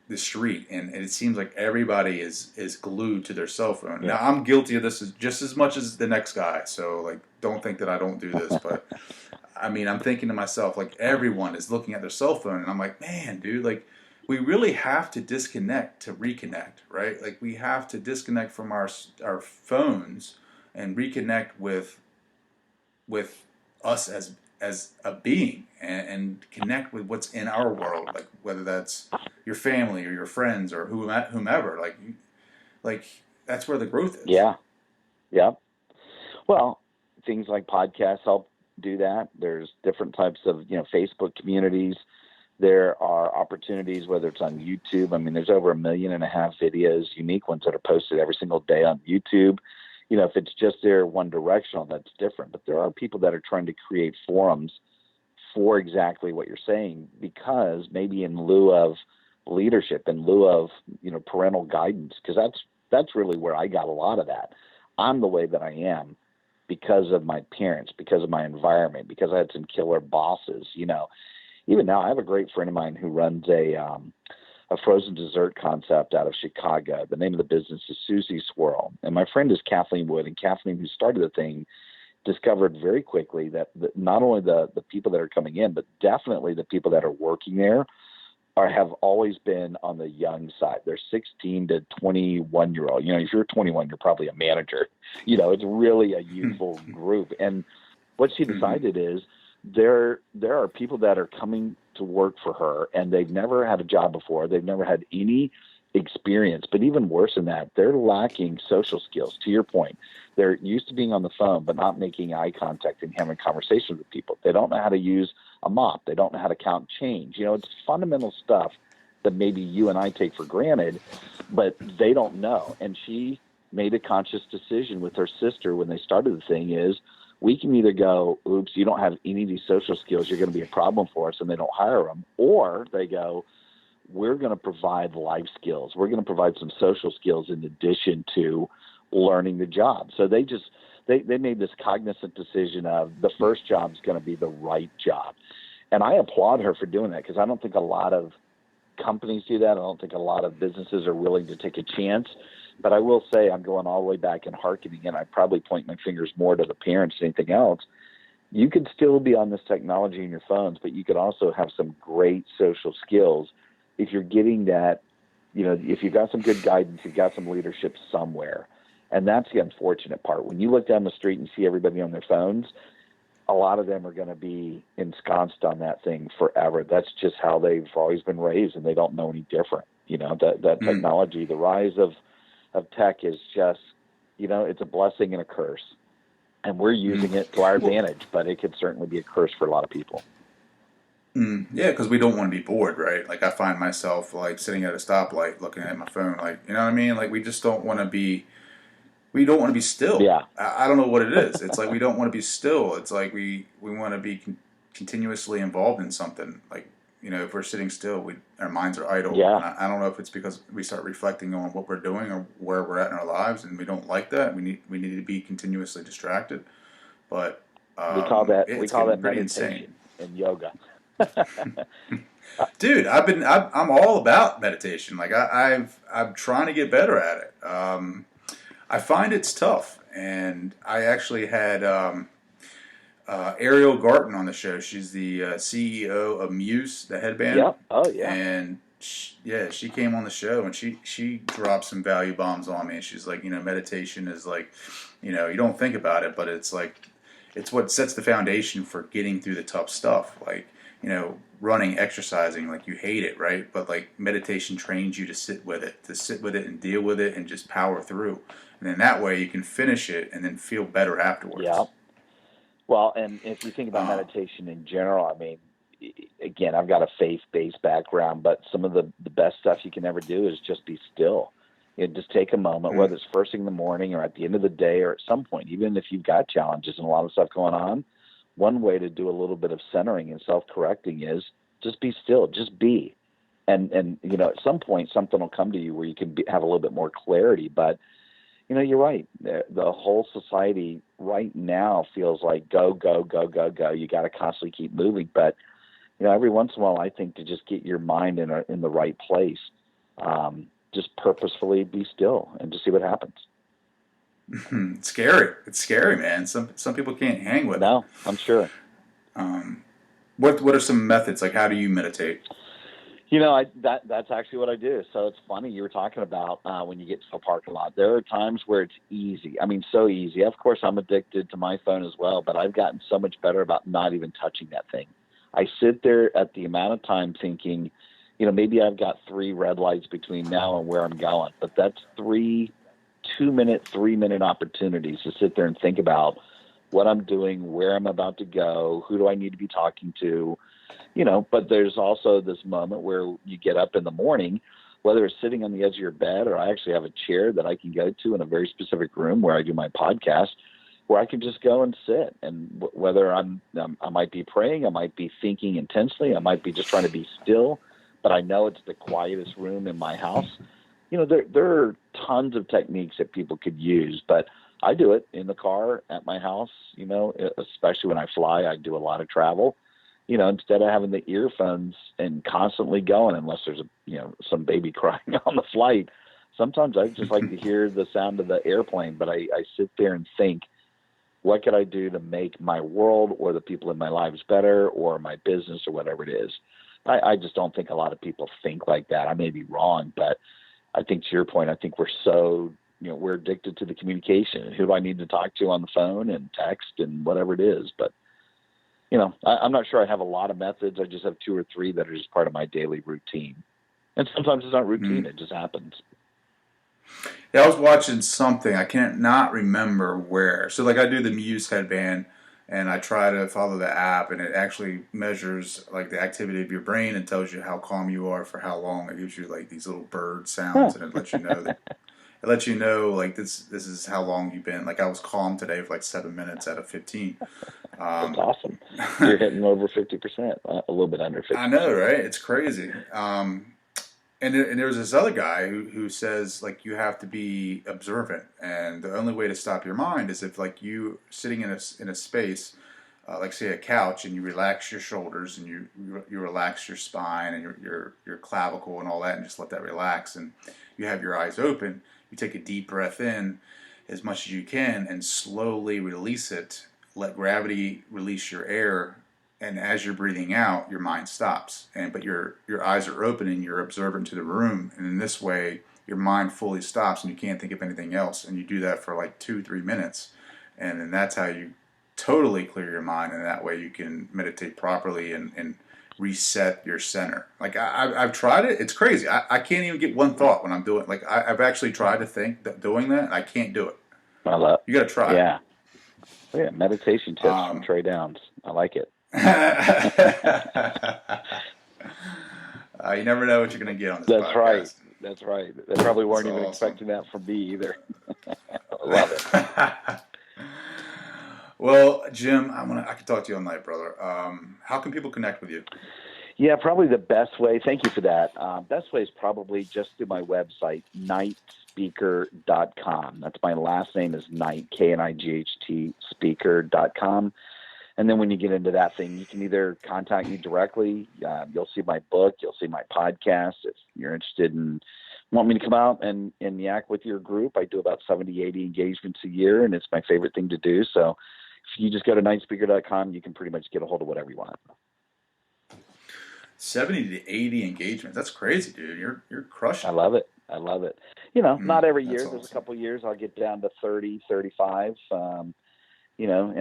the street, and it seems like everybody is glued to their cell phone. Yeah. Now, I'm guilty of this just as much as the next guy, so like, don't think that I don't do this, but I mean, I'm thinking to myself, like, everyone is looking at their cell phone, and I'm like, man, dude, like, we really have to disconnect to reconnect, right? Like, we have to disconnect from our phones and reconnect with us as a being and connect with what's in our world, like whether that's your family or your friends or whomever, like that's where the growth is. Yeah. Well, things like podcasts help do that. There's different types of, Facebook communities. There are opportunities, whether it's on YouTube. I mean, there's over 1.5 million videos, unique ones that are posted every single day on YouTube. If it's just there one directional, that's different. But there are people that are trying to create forums for exactly what you're saying, because maybe in lieu of leadership, in lieu of, parental guidance, because that's really where I got a lot of that. I'm the way that I am because of my parents, because of my environment, because I had some killer bosses. Even now, I have a great friend of mine who runs a frozen dessert concept out of Chicago. The name of the business is Susie Swirl. And my friend is Kathleen Wood. And Kathleen, who started the thing, discovered very quickly that not only the people that are coming in, but definitely the people that are working there have always been on the young side. They're 16 to 21-year-old. If you're 21, you're probably a manager. It's really a youthful group. And what she decided is there are people that are coming to work for her and they've never had a job before. They've never had any experience, but even worse than that, they're lacking social skills. To your point, they're used to being on the phone, but not making eye contact and having conversations with people. They don't know how to use a mop. They don't know how to count change. It's fundamental stuff that maybe you and I take for granted, but they don't know. And she made a conscious decision with her sister when they started the thing is, we can either go, oops, you don't have any of these social skills, you're going to be a problem for us, and they don't hire them. Or they go, we're going to provide life skills. We're going to provide some social skills in addition to learning the job. So they made this cognizant decision of the first job is going to be the right job. And I applaud her for doing that because I don't think a lot of companies do that. I don't think a lot of businesses are willing to take a chance. But I will say I'm going all the way back and hearkening, and I probably point my fingers more to the parents than anything else. You can still be on this technology in your phones, but you could also have some great social skills if you're getting that, if you've got some good guidance, you've got some leadership somewhere. And that's the unfortunate part. When you look down the street and see everybody on their phones, a lot of them are going to be ensconced on that thing forever. That's just how they've always been raised, and they don't know any different. That technology, the rise of tech is just, it's a blessing and a curse. And we're using it to our advantage, but it could certainly be a curse for a lot of people. Yeah, because we don't want to be bored, right? Like I find myself like sitting at a stoplight looking at my phone, like, you know what I mean? Like we just don't want to be, still. Yeah. I don't know what it is. It's like we don't want to be still. It's like we want to be continuously involved in something. Like, if we're sitting still, our minds are idle. Yeah. And I don't know if it's because we start reflecting on what we're doing or where we're at in our lives, and we don't like that. We need to be continuously distracted. But we call that meditation insane. And yoga. Dude, I'm all about meditation. Like I'm trying to get better at it. I find it's tough, and I actually had Ariel Garten on the show. She's the CEO of Muse, the headband. Yep. Oh yeah. And she came on the show, and she dropped some value bombs on me. She's like, meditation is like, you don't think about it, but it's like, it's what sets the foundation for getting through the tough stuff. Like, running, exercising, like you hate it, right? But like meditation trains you to sit with it and deal with it and just power through. And then that way you can finish it and then feel better afterwards. Yeah. Well, and if you think about meditation in general, I mean, again, I've got a faith-based background, but some of the best stuff you can ever do is just be still. Just take a moment, whether it's first thing in the morning or at the end of the day or at some point, even if you've got challenges and a lot of stuff going on. One way to do a little bit of centering and self-correcting is just be still, just be. And at some point, something will come to you where you can have a little bit more clarity. But, you're right. The whole society right now feels like go, go, go, go, go. You got to constantly keep moving. But, every once in a while, I think to just get your mind in the right place, just purposefully be still and just see what happens. It's scary. It's scary, man. Some people can't hang with it. No, I'm sure. What are some methods? Like, how do you meditate? That's actually what I do. So it's funny you were talking about when you get to a parking lot. There are times where it's easy. I mean, so easy. Of course, I'm addicted to my phone as well, but I've gotten so much better about not even touching that thing. I sit there at the amount of time thinking, maybe I've got 3 red lights between now and where I'm going, but that's 3 2-minute, 3-minute opportunities to sit there and think about what I'm doing, where I'm about to go, who do I need to be talking to, but there's also this moment where you get up in the morning, whether it's sitting on the edge of your bed or I actually have a chair that I can go to in a very specific room where I do my podcast, where I can just go and sit. And whether I might be praying, I might be thinking intensely, I might be just trying to be still, but I know it's the quietest room in my house. There are tons of techniques that people could use, but I do it in the car at my house, especially when I fly. I do a lot of travel, instead of having the earphones and constantly going, unless there's some baby crying on the flight. Sometimes I just like to hear the sound of the airplane, but I sit there and think, what could I do to make my world or the people in my lives better or my business or whatever it is? I just don't think a lot of people think like that. I may be wrong, but I think to your point, I think we're so we're addicted to the communication. And who do I need to talk to on the phone and text and whatever it is? But, I'm not sure I have a lot of methods. I just have 2 or 3 that are just part of my daily routine. And sometimes it's not routine. It just happens. Yeah, I was watching something. I can't not remember where. So, like, I do the Muse headband, and I try to follow the app, and it actually measures, like, the activity of your brain and tells you how calm you are for how long. It gives you, like, these little bird sounds, and it lets you know that. It lets you know, like, this is how long you've been. Like, I was calm today for, like, 7 minutes out of 15. That's awesome. You're hitting over 50%, a little bit under 50%. I know, right? It's crazy. And there's this other guy who says, like, you have to be observant, and the only way to stop your mind is if, like, you sitting in a space, like, say, a couch, and you relax your shoulders and you relax your spine and your clavicle and all that, and just let that relax, and you have your eyes open. You take a deep breath in as much as you can and slowly release it. Let gravity release your air. And as you're breathing out, your mind stops. But your eyes are open and you're observant to the room. And in this way, your mind fully stops and you can't think of anything else. And you do that for like 2-3 minutes. And then that's how you totally clear your mind. And that way you can meditate properly and reset your center. Like I've tried it. It's crazy. I can't even get one thought when I'm doing it. Like I've actually tried to think that doing that. And I can't do it. You got to try. Yeah. Yeah. Meditation tips from Trey Downs. I like it. You never know what you're going to get on this podcast. That's right. They probably weren't even expecting that from me either. I love it. Well, Jim, I could talk to you all night, brother. How can people connect with you? Yeah, probably the best way. Thank you for that. Best way is probably just through my website, knightspeaker.com. That's my last name is Knight, Knight, speaker.com. And then when you get into that thing, you can either contact me directly. You'll see my book. You'll see my podcast. If you're interested in want me to come out and yak with your group, I do about 70, 80 engagements a year, and it's my favorite thing to do. So if you just go to knightspeaker.com, you can pretty much get a hold of whatever you want. 70 to 80 engagements. That's crazy, dude. You're crushing. I love it. Not every year. Awesome. There's a couple of years I'll get down to 30, 35. And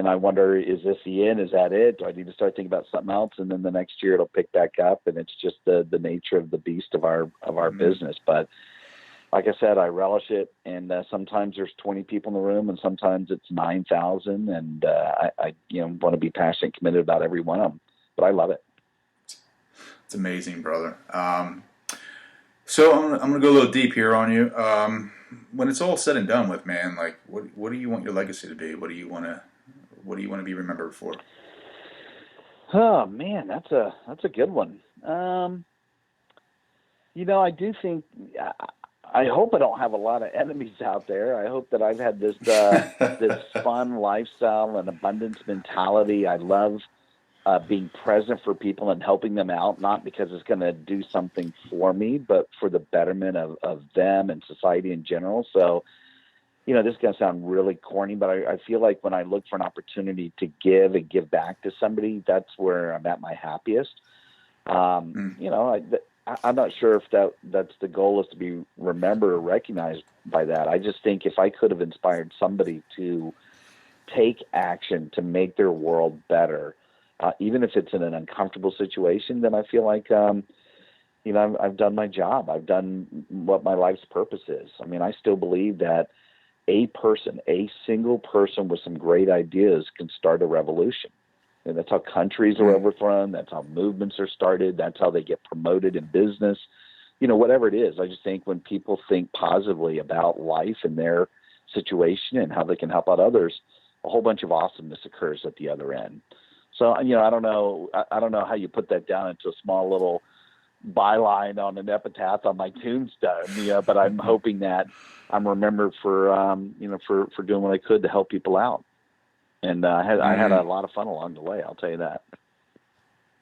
I wonder, is this the end? Is that it? Do I need to start thinking about something else? And then the next year it'll pick back up, and it's just the nature of the beast of our business. But like I said, I relish it. And sometimes there's 20 people in the room, and sometimes it's 9,000. And I want to be passionate and committed about every one of them. But I love it. It's amazing, brother. So I'm gonna go a little deep here on you. When it's all said and done with, man, like what do you want your legacy to be? What do you want to be remembered for? Oh man, that's a good one. I do think I hope I don't have a lot of enemies out there. I hope that I've had this this fun lifestyle and abundance mentality. I love being present for people and helping them out, not because it's going to do something for me, but for the betterment of them and society in general. So, this is going to sound really corny, but I feel like when I look for an opportunity to give and give back to somebody, that's where I'm at my happiest. I'm not sure if that's the goal, is to be remembered or recognized by that. I just think if I could have inspired somebody to take action to make their world better, even if it's in an uncomfortable situation, then I feel like, I've done my job. I've done what my life's purpose is. I mean, I still believe that a single person with some great ideas can start a revolution. And that's how countries are overthrown. That's how movements are started. That's how they get promoted in business. Whatever it is. I just think when people think positively about life and their situation and how they can help out others, a whole bunch of awesomeness occurs at the other end. So, I don't know how you put that down into a small little byline on an epitaph on my tombstone, but I'm hoping that I'm remembered for doing what I could to help people out. And I had a lot of fun along the way. I'll tell you that.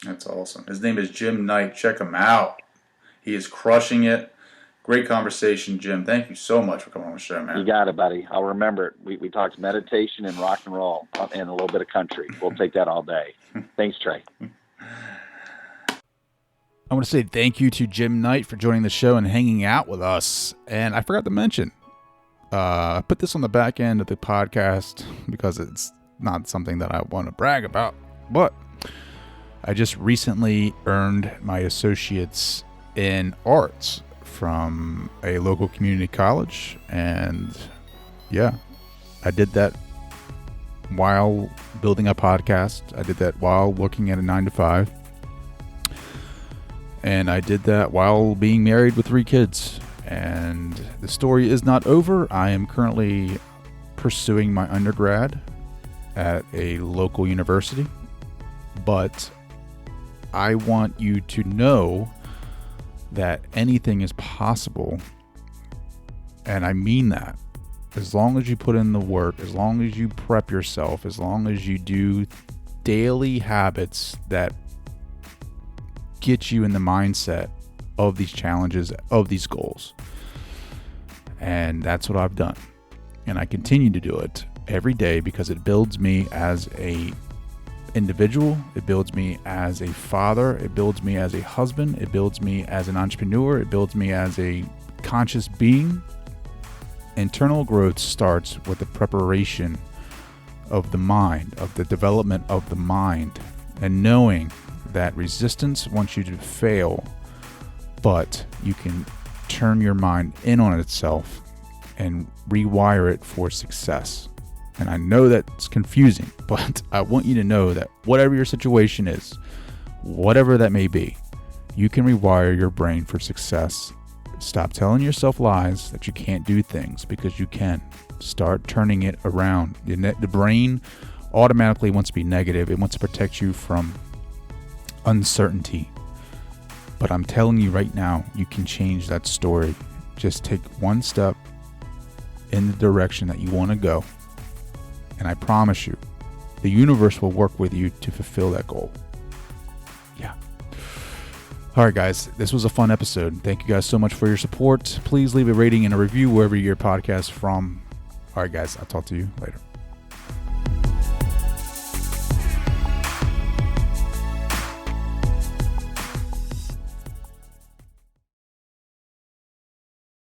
That's awesome. His name is Jim Knight. Check him out. He is crushing it. Great conversation, Jim. Thank you so much for coming on the show, man. You got it, buddy. I'll remember it. We talked meditation and rock and roll and a little bit of country. We'll take that all day. Thanks, Trey. I want to say thank you to Jim Knight for joining the show and hanging out with us. And I forgot to mention, I put this on the back end of the podcast because it's not something that I want to brag about, but I just recently earned my associates in arts from a local community college. And yeah, I did that while building a podcast. I did that while working at a 9-to-5. And I did that while being married with 3 kids. And the story is not over. I am currently pursuing my undergrad at a local university. But I want you to know that anything is possible. And I mean that. As long as you put in the work, as long as you prep yourself, as long as you do daily habits that get you in the mindset of these challenges, of these goals. And that's what I've done. And I continue to do it every day because it builds me as a individual. It builds me as a father. It builds me as a husband. It builds me as an entrepreneur. It builds me as a conscious being. Internal growth starts with the preparation of the mind, of the development of the mind, and knowing that resistance wants you to fail, but you can turn your mind in on itself and rewire it for success. And I know that's confusing, but I want you to know that whatever your situation is, whatever that may be, you can rewire your brain for success. Stop telling yourself lies that you can't do things, because you can. Start turning it around. The brain automatically wants to be negative. It wants to protect you from uncertainty. But I'm telling you right now, you can change that story. Just take one step in the direction that you want to go. And I promise you, the universe will work with you to fulfill that goal. Yeah. All right, guys, this was a fun episode. Thank you guys so much for your support. Please leave a rating and a review wherever you get your podcast from. All right, guys, I'll talk to you later.